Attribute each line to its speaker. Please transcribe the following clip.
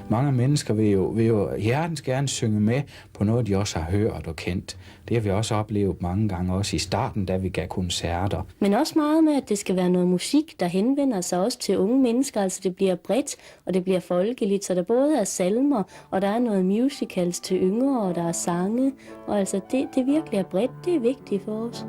Speaker 1: Mange mennesker vil jo hjertens gerne synge med på noget, de også har hørt og kendt. Det har vi også oplevet mange gange, også i starten, da vi gav koncerter.
Speaker 2: Men også meget med, at det skal være noget musik, der henvender sig også til unge mennesker. Altså det bliver bredt, og det bliver folkeligt, så der både er salmer, og der er noget musicals til yngre, og der er sange. Og altså det virkelig er bredt, det er vigtigt for os.